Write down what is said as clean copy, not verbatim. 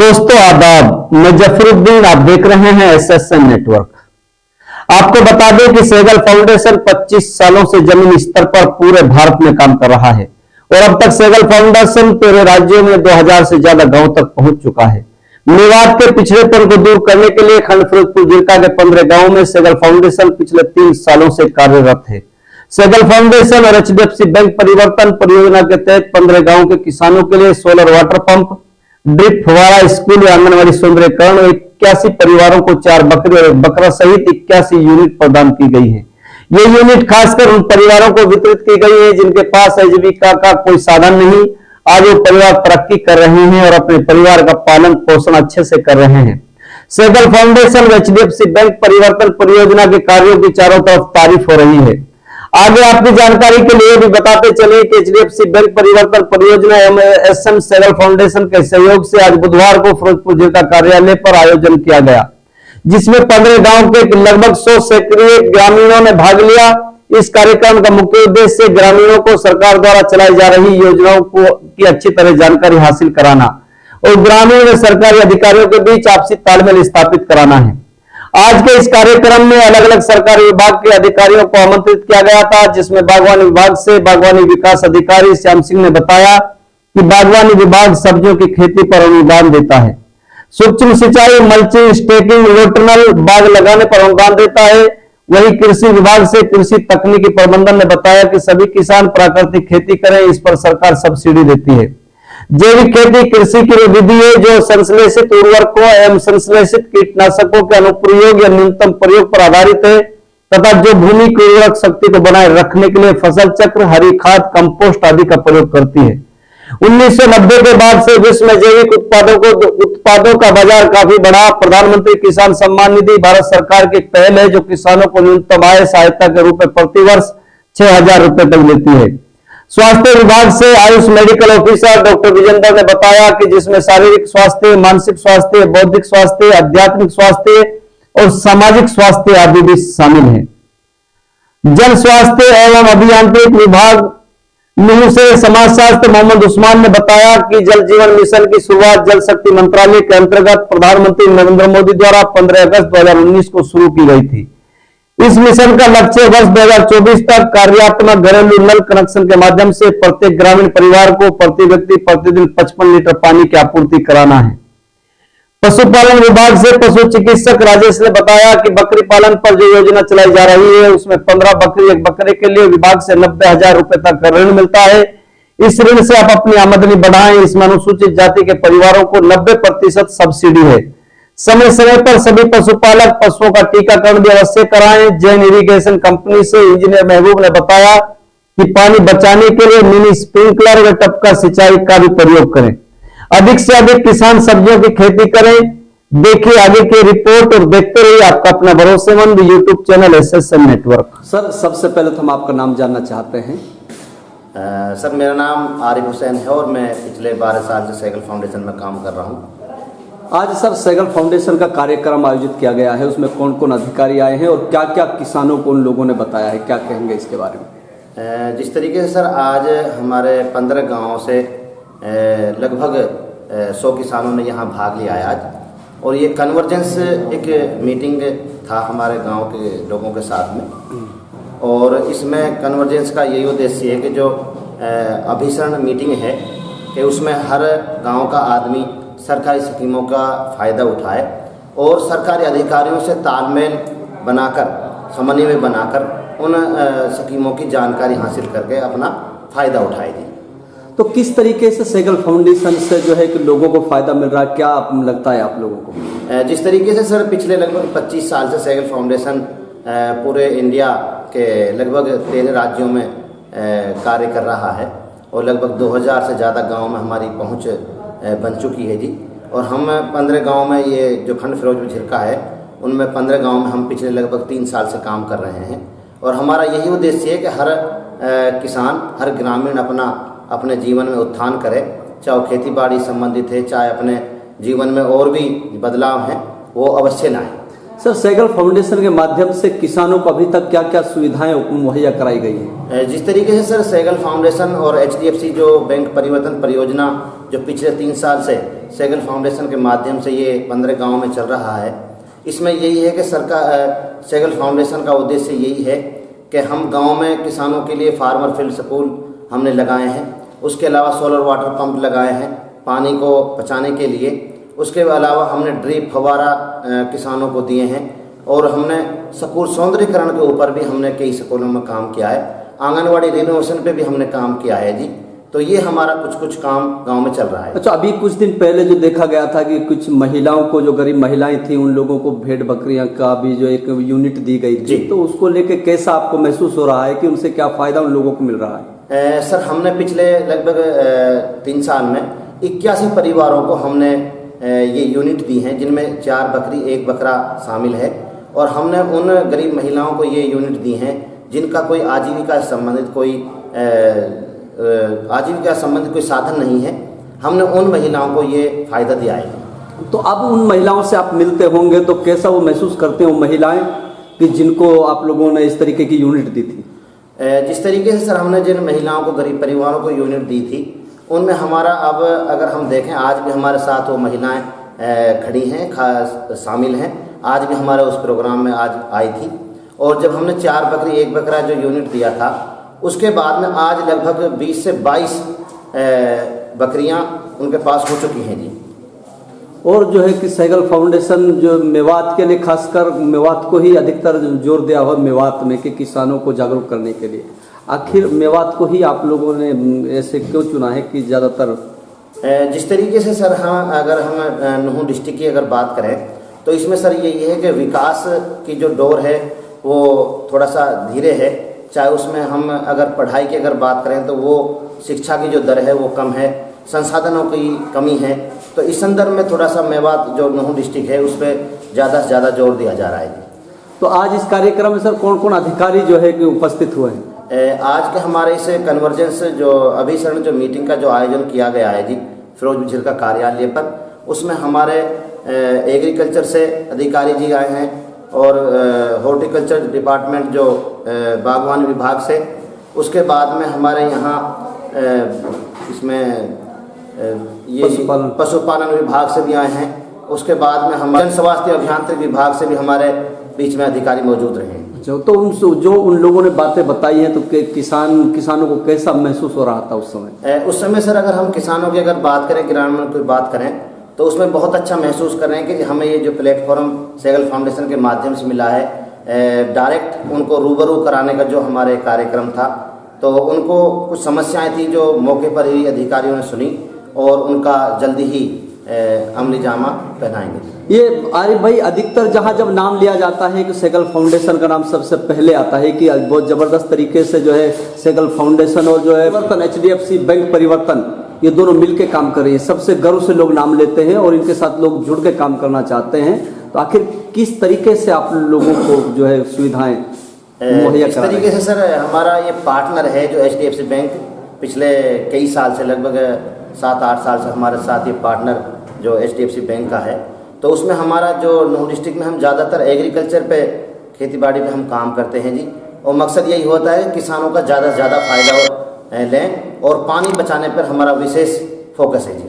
दोस्तों आदाब, मैं जफरुद्दीन, आप देख रहे हैं एसएसएन नेटवर्क। आपको बता दें कि सहगल फाउंडेशन 25 सालों से जमीन स्तर पर पूरे भारत में काम कर रहा है और अब तक सहगल फाउंडेशन 13 राज्यों में 2000 से ज्यादा गांव तक पहुंच चुका है। मेवात के पिछड़ेपन को दूर करने के लिए खंड फिरोजपुर जिला के 15 गांवों में सहगल फाउंडेशन पिछले 3 सालों से कार्यरत है। सहगल फाउंडेशन और एचडीएफसी बैंक परिवर्तन परियोजना के तहत 15 गांवों के किसानों के लिए सोलर वाटर पंप, ड्रिप फवारा, स्कूल या आंगनबाड़ी सौंदर्यकरण और 81 परिवारों को 4 बकरे और बकरा सहित 81 यूनिट प्रदान की गई है। ये यूनिट खासकर उन परिवारों को वितरित की गई है जिनके पास आजीविका का कोई साधन नहीं। आज वो परिवार तरक्की कर रहे हैं और अपने परिवार का पालन पोषण अच्छे से कर रहे हैं। सहगल फाउंडेशन व एचडीएफसी बैंक परिवर्तन परियोजना के कार्यों की चारों तरफ तारीफ हो रही है। आगे आपकी जानकारी के लिए भी बताते चले कि एचडीएफसी बैंक परिवर्तन परियोजना एवं एसएम सहगल फाउंडेशन के सहयोग से आज बुधवार को फिरोजपुर जिला कार्यालय पर आयोजन किया गया, जिसमें 15 गांव के लगभग 100 सक्रिय ग्रामीणों ने भाग लिया। इस कार्यक्रम का मुख्य उद्देश्य ग्रामीणों को सरकार द्वारा चलाई जा रही योजनाओं की अच्छी तरह जानकारी हासिल कराना और ग्रामीण व सरकारी अधिकारियों के बीच आपसी तालमेल स्थापित कराना है। आज के इस कार्यक्रम में अलग अलग सरकारी विभाग के अधिकारियों को आमंत्रित किया गया था, जिसमें बागवानी विभाग से बागवानी विकास अधिकारी श्याम सिंह ने बताया कि बागवानी विभाग सब्जियों की खेती पर अनुदान देता है, सूक्ष्म सिंचाई, मल्चिंग, स्टेकिंग, रोटनल बाग लगाने पर अनुदान देता है। वहीं कृषि विभाग से कृषि तकनीकी प्रबंधन ने बताया कि सभी किसान प्राकृतिक खेती करें, इस पर सरकार सब्सिडी देती है। जैविक खेती कृषि की विधि है जो संश्लेषित उर्वरकों एवं संश्लेषित कीटनाशकों के अनुप्रयोग या न्यूनतम प्रयोग पर आधारित है तथा जो भूमि की उर्वरक शक्ति को बनाए रखने के लिए फसल चक्र, हरी खाद, कंपोस्ट आदि का प्रयोग करती है। 1990 के बाद से विश्व में जैविक उत्पादों का बाजार काफी बढ़ा। प्रधानमंत्री किसान सम्मान निधि भारत सरकार की पहल है जो किसानों को न्यूनतम आय सहायता के रूप में प्रतिवर्ष 6000 रुपए तक देती है। स्वास्थ्य विभाग से AYUSH medical officer doctor Vijendra ने बताया कि जिसमें शारीरिक स्वास्थ्य, मानसिक स्वास्थ्य, बौद्धिक स्वास्थ्य, आध्यात्मिक स्वास्थ्य और सामाजिक स्वास्थ्य आदि भी शामिल हैं। जन स्वास्थ्य एवं अभियांत्रिक विभाग न्यू से समाजशास्त्र मोहम्मद उस्मान ने बताया कि जल जीवन मिशन की शुरुआत जल शक्ति मंत्रालय के अंतर्गत प्रधानमंत्री नरेंद्र मोदी द्वारा 15 अगस्त 2019 को शुरू की गई थी। इस मिशन का लक्ष्य वर्ष 2024 तक कार्यात्मक घरेलू नल कनेक्शन के माध्यम से प्रत्येक ग्रामीण परिवार को प्रति व्यक्ति प्रतिदिन 55 लीटर पानी की आपूर्ति कराना है। पशुपालन विभाग से पशु चिकित्सक राजेश ने बताया कि बकरी पालन पर जो योजना चलाई जा रही है उसमें 15 बकरी एक बकरे के लिए विभाग से 90,000 रुपए तक ऋण मिलता है। इस ऋण से आप अपनी आमदनी बढ़ाएं। इसमें अनुसूचित जाति के परिवारों को 90% सब्सिडी है। समय समय पर सभी पशुपालक पशुओं का टीकाकरण भी अवश्य कराएं। जैन इरिगेशन कंपनी से इंजीनियर महबूब ने बताया कि पानी बचाने के लिए मिनी स्प्रिंकलर व टपका सिंचाई का भी प्रयोग करें। अधिक से अधिक किसान सब्जियों की खेती करें। देखिए आगे की रिपोर्ट और देखते रहिए आपका अपना भरोसेमंद YouTube channel SSN network. Sir, सबसे पहले तो हम आपका नाम जानना चाहते हैं। सर, मेरा नाम आरिफ हुसैन है और मैं पिछले 12 साल से सहगल फाउंडेशन में काम कर रहा हूँ। आज सर सहगल फाउंडेशन का कार्यक्रम आयोजित किया गया है, उसमें कौन कौन अधिकारी आए हैं और क्या क्या किसानों को उन लोगों ने बताया है, क्या कहेंगे इसके बारे में? जिस तरीके से सर आज हमारे 15 गाँवों से लगभग 100 किसानों ने यहाँ भाग लिया है आज, और ये कन्वर्जेंस एक मीटिंग था हमारे गांव के लोगों के साथ में। और इसमें कन्वर्जेंस का यही उद्देश्य है कि जो अभिसरण मीटिंग है कि उसमें हर गांव का आदमी सरकारी स्कीमों का फ़ायदा उठाए और सरकारी अधिकारियों से तालमेल बनाकर, समन्वय बनाकर उन स्कीमों की जानकारी हासिल करके अपना फ़ायदा उठाएगी। तो किस तरीके से सहगल फाउंडेशन से जो है कि लोगों को फायदा मिल रहा है, क्या लगता है आप लोगों को? जिस तरीके से सर पिछले लगभग 25 साल से सहगल फाउंडेशन पूरे इंडिया के लगभग 13 राज्यों में कार्य कर रहा है और लगभग 2000 से ज़्यादा गाँव में हमारी पहुँच बन चुकी है जी। और हम 15 गाँव में, ये जो खंड फिरोजपुर जिला है उनमें 15 गाँव में हम पिछले लगभग 3 साल से काम कर रहे हैं। और हमारा यही उद्देश्य है कि हर किसान, हर ग्रामीण अपने जीवन में उत्थान करे, चाहे वो खेती बाड़ी संबंधित है, चाहे अपने जीवन में और भी बदलाव हैं, वो अवश्य लाएं। सर सैगल फाउंडेशन के माध्यम से किसानों को अभी तक क्या क्या सुविधाएं मुहैया कराई गई हैं? जिस तरीके से सर सैगल फाउंडेशन और HDFC जो बैंक परिवर्तन परियोजना जो पिछले 3 साल से सैगल फाउंडेशन के माध्यम से ये 15 गाँव में चल रहा है, इसमें यही है कि सरकार सैगल फाउंडेशन का उद्देश्य यही है कि हम गांव में किसानों के लिए फार्मर फील्ड स्कूल हमने लगाए हैं, उसके अलावा सोलर वाटर पंप लगाए हैं पानी को बचाने के लिए, उसके अलावा हमने ड्रिप फवारा किसानों को दिए हैं और हमने स्कूल सौंदर्यीकरण के ऊपर भी हमने कई स्कूलों में काम किया है, आंगनवाड़ी रिनोवेशन पे भी हमने काम किया है जी। तो ये हमारा कुछ काम गांव में चल रहा है। अच्छा, अभी कुछ दिन पहले जो देखा गया था कि कुछ महिलाओं को, जो गरीब महिलाएं थी, उन लोगों को भेड़ बकरियां का भी जो एक यूनिट दी गई थी, तो उसको लेके कैसा आपको महसूस हो रहा है कि उनसे क्या फायदा उन लोगों को मिल रहा है? सर हमने पिछले लगभग 3 साल में 81 परिवारों को हमने ये यूनिट दी हैं, जिनमें 4 बकरी 1 बकरा शामिल है, और हमने उन गरीब महिलाओं को ये यूनिट दी हैं जिनका कोई आजीविका संबंधित कोई साधन नहीं है। हमने उन महिलाओं को ये फायदा दिया है। तो अब उन महिलाओं से आप मिलते होंगे तो कैसा वो महसूस करते हैं वो महिलाएं कि जिनको आप लोगों ने इस तरीके की यूनिट दी थी? जिस तरीके से सर हमने जिन महिलाओं को, गरीब परिवारों को यूनिट दी थी, उनमें हमारा अब अगर हम देखें आज भी हमारे साथ वो महिलाएं खड़ी हैं, शामिल हैं। आज भी हमारे उस प्रोग्राम में आज आई थी, और जब हमने 4 बकरी 1 बकरा जो यूनिट दिया था, उसके बाद में आज लगभग 20 से 22 बकरियां उनके पास हो चुकी हैं जी। और जो है कि सैगल फाउंडेशन जो मेवात के लिए, खासकर मेवात को ही अधिकतर जोर दिया हुआ मेवात में कि किसानों को जागरूक करने के लिए, आखिर मेवात को ही आप लोगों ने ऐसे क्यों चुना है कि ज़्यादातर? जिस तरीके से सर अगर हम नुहू डिस्ट्रिक्ट की अगर बात करें तो इसमें सर यही है कि विकास की जो दौर है वो थोड़ा सा धीरे है। चाहे उसमें हम अगर पढ़ाई की अगर बात करें तो वो शिक्षा की जो दर है वो कम है, संसाधनों की कमी है। तो इस संदर्भ में थोड़ा सा मेवात जो नुहू डिस्ट्रिक्ट है उस पर ज़्यादा से ज़्यादा जोर दिया जा रहा है। तो आज इस कार्यक्रम में सर कौन कौन अधिकारी जो है कि उपस्थित हुए हैं? आज के हमारे इस कन्वर्जेंस जो अभिसरण जो मीटिंग का जो आयोजन किया गया है जी फिरोज बिछिर का कार्यालय पर, उसमें हमारे एग्रीकल्चर से अधिकारी जी आए हैं और हॉर्टिकल्चर डिपार्टमेंट जो बागवानी विभाग से, उसके बाद में हमारे यहाँ इसमें ये पशुपालन विभाग से भी आए हैं, उसके बाद में हमारे जन स्वास्थ्य अभियांत्रिक विभाग से भी हमारे बीच में अधिकारी मौजूद रहे हैं। तो जो उन लोगों ने बातें बताई हैं तो किसानों को कैसा महसूस हो रहा था उस समय? उस समय सर अगर हम किसानों की अगर बात करें, ग्रामीण की बात करें, तो उसमें बहुत अच्छा महसूस कर रहे हैं कि हमें ये जो प्लेटफॉर्म सैगल फाउंडेशन के माध्यम से मिला है, डायरेक्ट उनको रूबरू कराने का जो हमारे कार्यक्रम था, तो उनको कुछ समस्याएं थी जो मौके पर ही अधिकारियों ने सुनी और उनका जल्दी ही अमली जामा पहनाएंगे। ये आरिफ भाई, अधिकतर जहाँ जब नाम लिया जाता है कि सैगल फाउंडेशन का नाम सबसे पहले आता है कि बहुत ज़बरदस्त तरीके से जो है सैगल फाउंडेशन और जो है HDFC बैंक परिवर्तन, ये दोनों मिलके काम कर रही है, सबसे गर्व से लोग नाम लेते हैं और इनके साथ लोग जुड़ के काम करना चाहते हैं। तो आखिर किस तरीके से आप लोगों को जो है सुविधाएं मुहैया इस तरीके से सर हमारा ये पार्टनर है जो HDFC बैंक, पिछले कई साल से लगभग 7-8 साल से हमारे साथ ये पार्टनर जो HDFC बैंक का है। तो उसमें हमारा जो नुहू डिस्ट्रिक्ट में हम ज़्यादातर एग्रीकल्चर पे, खेती बाड़ी पे हम काम करते हैं जी, और मकसद यही होता है किसानों का ज़्यादा से ज़्यादा फायदा लें और पानी बचाने पर हमारा विशेष फोकस है जी।